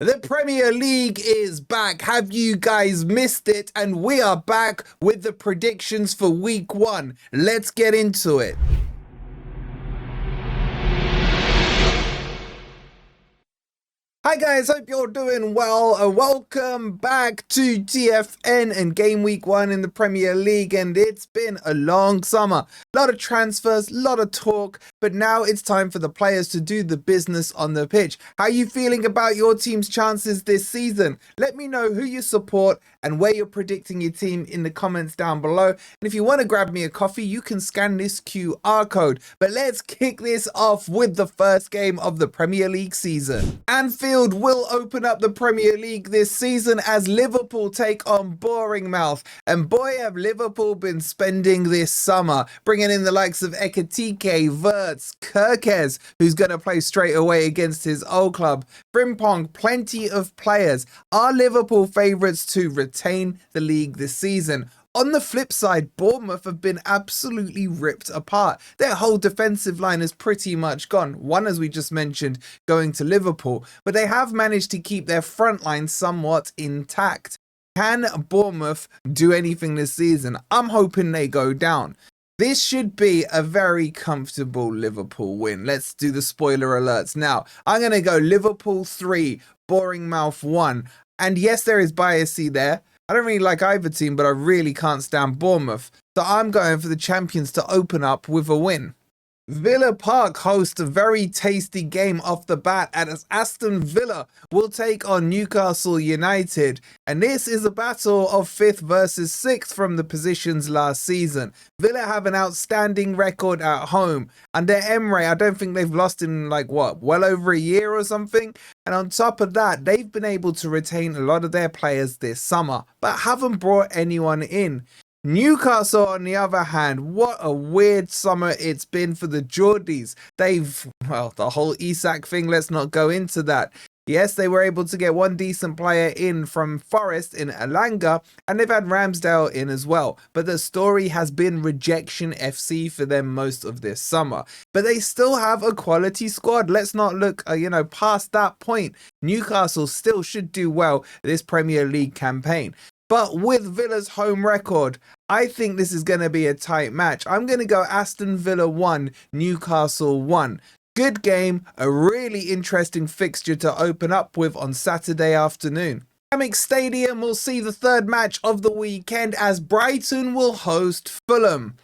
The Premier League is back. Have you guys missed it? And we are back with the predictions for week 1. Let's get into it. Hi guys, hope you're doing well. Welcome back to TFN and game week 1 in the Premier League, and it's been a long summer. A lot of transfers, a lot of talk, but now it's time for the players to do the business on the pitch. How are you feeling about your team's chances this season? Let me know who you support and where you're predicting your team in the comments down below. And if you want to grab me a coffee, you can scan this QR code. But let's kick this off with the first game of the Premier League season. Anfield will open up the Premier League this season as Liverpool take on Bournemouth. And boy, have Liverpool been spending this summer, bringing in the likes of Ekitike, Wirtz, Kirkes, who's going to play straight away against his old club, Frimpong, plenty of players. Are Liverpool favourites to retain the league this season? On the flip side, Bournemouth have been absolutely ripped apart. Their whole defensive line is pretty much gone. One, as we just mentioned, going to Liverpool, but they have managed to keep their front line somewhat intact. Can Bournemouth do anything this season? I'm hoping they go down. This should be a very comfortable Liverpool win. Let's do the spoiler alerts now. I'm going to go Liverpool 3, Bournemouth 1. And yes, there is bias there. I don't really like either team, but I really can't stand Bournemouth. So I'm going for the champions to open up with a win. Villa Park hosts a very tasty game off the bat as Aston Villa will take on Newcastle United. And this is a battle of 5th versus 6th from the positions last season. Villa have an outstanding record at home. Under Emre, I don't think they've lost in well over a year or something. And on top of that, they've been able to retain a lot of their players this summer, but haven't brought anyone in. Newcastle, on the other hand, what a weird summer it's been for the Geordies. The whole Isak thing, let's not go into that. Yes, they were able to get one decent player in from Forest in Alanga, and they've had Ramsdale in as well. But the story has been rejection FC for them most of this summer. But they still have a quality squad. Let's not look, past that point. Newcastle still should do well this Premier League campaign. But with Villa's home record, I think this is going to be a tight match. I'm going to go Aston Villa 1, Newcastle 1. Good game, a really interesting fixture to open up with on Saturday afternoon. Amex Stadium will see the third match of the weekend as Brighton will host Fulham.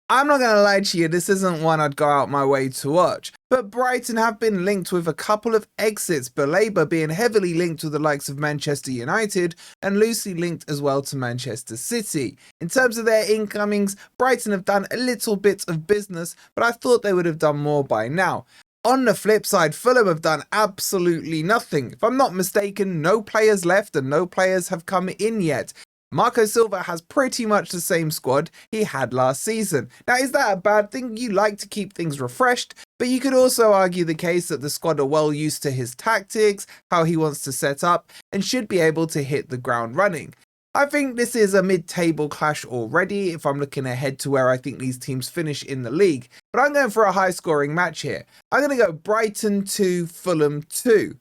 I'm not going to lie to you, this isn't one I'd go out my way to watch. But Brighton have been linked with a couple of exits, Baleba being heavily linked to the likes of Manchester United and loosely linked as well to Manchester City. In terms of their incomings, Brighton have done a little bit of business, but I thought they would have done more by now. On the flip side, Fulham have done absolutely nothing. If I'm not mistaken, no players left and no players have come in yet. Marco Silva has pretty much the same squad he had last season. Now, is that a bad thing? You like to keep things refreshed, but you could also argue the case that the squad are well used to his tactics, how he wants to set up, and should be able to hit the ground running. I think this is a mid-table clash already if I'm looking ahead to where I think these teams finish in the league, but I'm going for a high-scoring match here. I'm going to go Brighton 2, Fulham 2.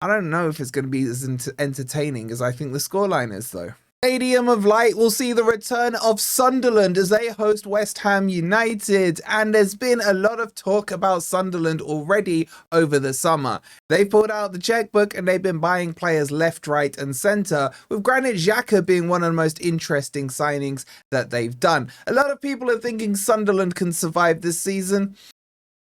I don't know if it's going to be as entertaining as I think the scoreline is, though. Stadium of Light will see the return of Sunderland as they host West Ham United, and there's been a lot of talk about Sunderland already over the summer. They pulled out the checkbook and they've been buying players left, right and centre, with Granit Xhaka being one of the most interesting signings that they've done. A lot of people are thinking Sunderland can survive this season.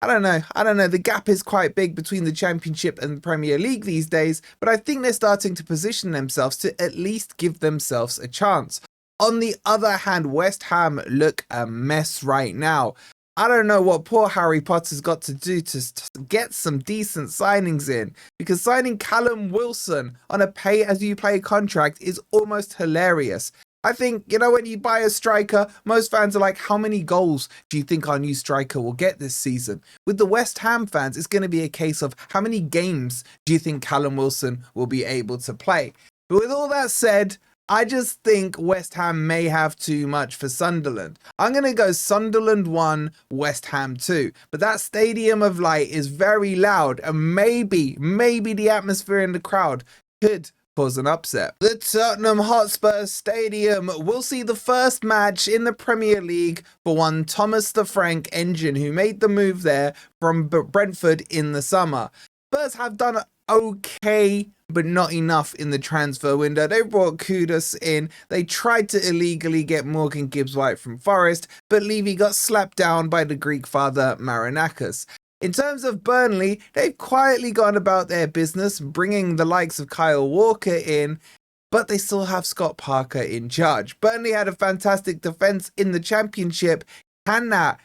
I don't know. The gap is quite big between the Championship and the Premier League these days, but I think they're starting to position themselves to at least give themselves a chance. On the other hand, West Ham look a mess right now. I don't know what poor Harry Potter's got to do to get some decent signings in, because signing Callum Wilson on a pay-as-you-play contract is almost hilarious. I think, when you buy a striker, most fans are like, how many goals do you think our new striker will get this season? With the West Ham fans, it's going to be a case of how many games do you think Callum Wilson will be able to play? But with all that said, I just think West Ham may have too much for Sunderland. I'm going to go Sunderland 1, West Ham 2. But that Stadium of Light is very loud, and maybe the atmosphere in the crowd could cause an upset. The Tottenham Hotspur Stadium will see the first match in the Premier League for one Thomas the Frank Engine, who made the move there from Brentford in the summer. Spurs have done okay, but not enough in the transfer window. They brought Kudus in. They tried to illegally get Morgan Gibbs-White from Forest, but Levy got slapped down by the Greek father Marinakis. In terms of Burnley, they've quietly gone about their business, bringing the likes of Kyle Walker in, but they still have Scott Parker in charge. Burnley had a fantastic defence in the Championship. Can that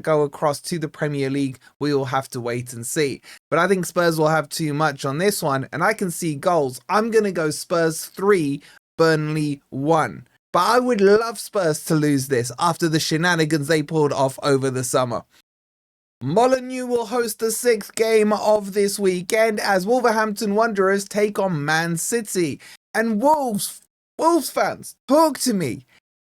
go across to the Premier League? We will have to wait and see. But I think Spurs will have too much on this one, and I can see goals. I'm going to go Spurs 3, Burnley 1. But I would love Spurs to lose this after the shenanigans they pulled off over the summer. Molineux will host the sixth game of this weekend as Wolverhampton Wanderers take on Man City. And Wolves fans, talk to me.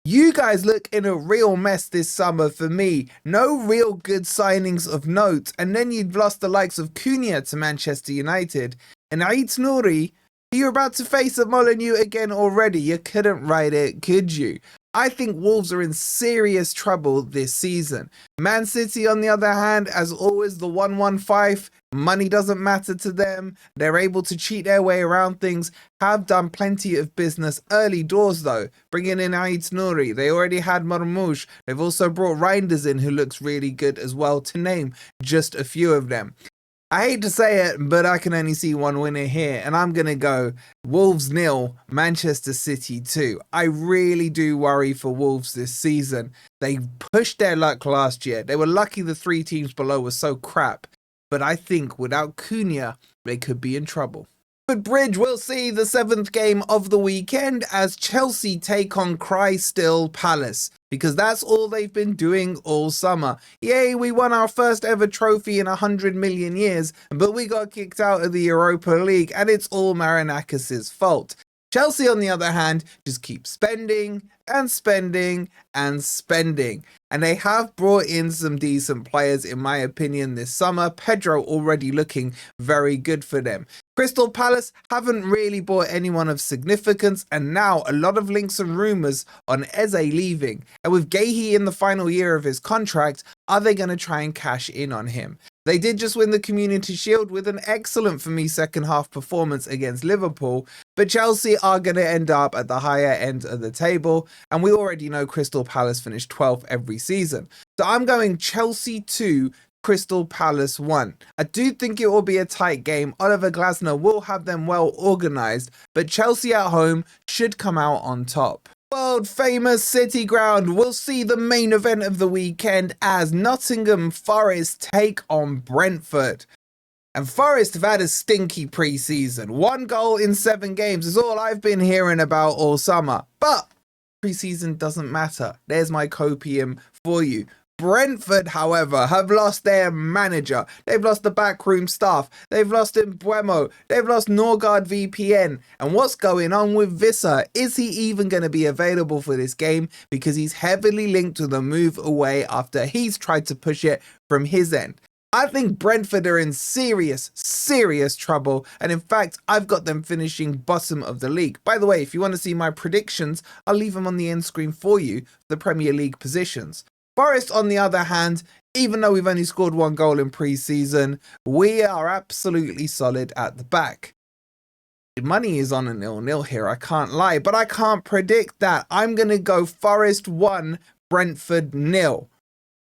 You guys look in a real mess this summer for me. No real good signings of note. And then you've lost the likes of Cunha to Manchester United. And Ait Nouri, you're about to face a Molineux again already. You couldn't write it, could you? I think Wolves are in serious trouble this season. Man City, on the other hand, as always, the 1-1-5, money doesn't matter to them. They're able to cheat their way around things, have done plenty of business early doors though, bringing in Ait Nouri. They already had Marmoush. They've also brought Reinders in, who looks really good as well, to name just a few of them. I hate to say it, but I can only see one winner here, and I'm going to go Wolves 0, Manchester City 2. I really do worry for Wolves this season. They pushed their luck last year. They were lucky the three teams below were so crap, but I think without Cunha, they could be in trouble. But Bridge will see the seventh game of the weekend as Chelsea take on Crystal Palace, because that's all they've been doing all summer. Yay, we won our first ever trophy in 100 million years, but we got kicked out of the Europa League, and it's all Marinakis' fault. Chelsea, on the other hand, just keep spending and spending and spending. And they have brought in some decent players, in my opinion, this summer. Pedro already looking very good for them. Crystal Palace haven't really bought anyone of significance, and now a lot of links and rumours on Eze leaving. And with Gahey in the final year of his contract, are they going to try and cash in on him? They did just win the Community Shield with an excellent, for me, second half performance against Liverpool, but Chelsea are going to end up at the higher end of the table, and we already know Crystal Palace finished 12th every season. So I'm going Chelsea 2, Crystal Palace 1. I do think it will be a tight game. Oliver Glasner will have them well organised, but Chelsea at home should come out on top. World famous City Ground will see the main event of the weekend as Nottingham Forest take on Brentford. And Forest have had a stinky pre-season. 1 goal in 7 games is all I've been hearing about all summer. But pre-season doesn't matter. There's my copium for you. Brentford, however, have lost their manager. They've lost the backroom staff. They've lost Mbuemo. They've lost Norgard VPN. And what's going on with Visser? Is he even going to be available for this game? Because he's heavily linked to the move away after he's tried to push it from his end. I think Brentford are in serious trouble. And in fact, I've got them finishing bottom of the league. By the way, if you want to see my predictions, I'll leave them on the end screen for you, the Premier League positions. Forest, on the other hand, even though we've only scored 1 goal in pre-season, we are absolutely solid at the back. Money is on a 0-0 here, I can't lie, but I can't predict that. I'm going to go Forest 1, Brentford 0.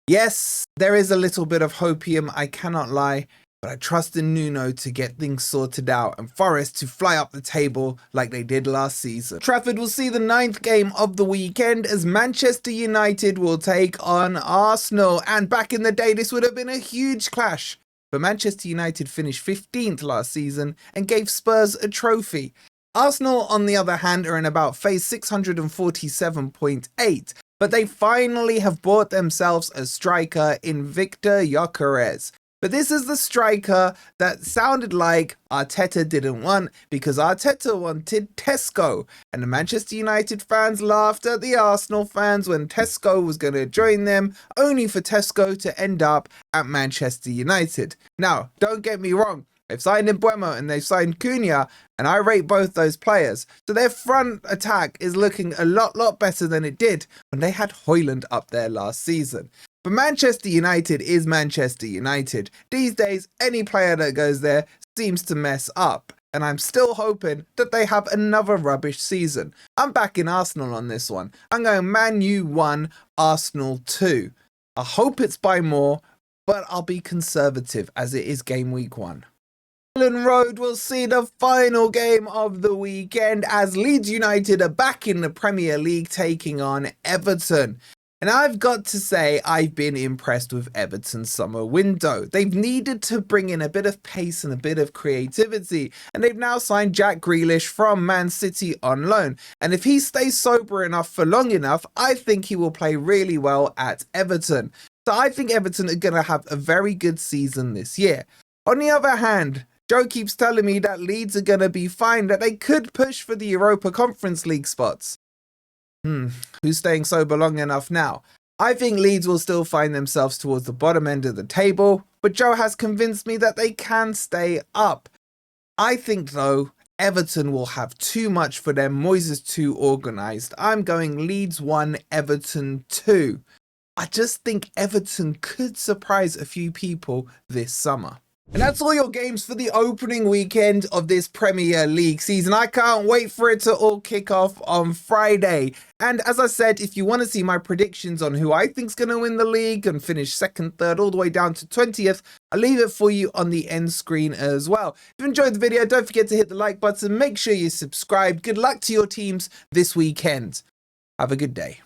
Yes, there is a little bit of hopium, I cannot lie, but I trust in Nuno to get things sorted out and Forest to fly up the table like they did last season. Trafford will see the 9th game of the weekend as Manchester United will take on Arsenal. And back in the day, this would have been a huge clash. But Manchester United finished 15th last season and gave Spurs a trophy. Arsenal, on the other hand, are in about phase 647.8. But they finally have bought themselves a striker in Victor Gyökeres. But this is the striker that sounded like Arteta didn't want, because Arteta wanted Tesco. And the Manchester United fans laughed at the Arsenal fans when Tesco was going to join them, only for Tesco to end up at Manchester United. Now, don't get me wrong. They've signed Mbeumo and they've signed Cunha, and I rate both those players. So their front attack is looking a lot better than it did when they had Højlund up there last season. But Manchester United is Manchester United. These days, any player that goes there seems to mess up. And I'm still hoping that they have another rubbish season. I'm backing Arsenal on this one. I'm going Man U 1, Arsenal 2. I hope it's by more, but I'll be conservative as it is game week 1. Ellen Road will see the final game of the weekend as Leeds United are back in the Premier League taking on Everton. And I've got to say, I've been impressed with Everton's summer window. They've needed to bring in a bit of pace and a bit of creativity, and they've now signed Jack Grealish from Man City on loan. And if he stays sober enough for long enough, I think he will play really well at Everton. So I think Everton are going to have a very good season this year. On the other hand, Joe keeps telling me that Leeds are going to be fine, that they could push for the Europa Conference League spots. Who's staying sober long enough now? I think Leeds will still find themselves towards the bottom end of the table, but Joe has convinced me that they can stay up. I think, though, Everton will have too much for them. Moyes is too organised. I'm going Leeds 1, Everton 2. I just think Everton could surprise a few people this summer. And that's all your games for the opening weekend of this Premier League season. I can't wait for it to all kick off on Friday. And as I said, if you want to see my predictions on who I think's going to win the league and finish 2nd, 3rd, all the way down to 20th, I'll leave it for you on the end screen as well. If you enjoyed the video, don't forget to hit the like button. Make sure you subscribe. Good luck to your teams this weekend. Have a good day.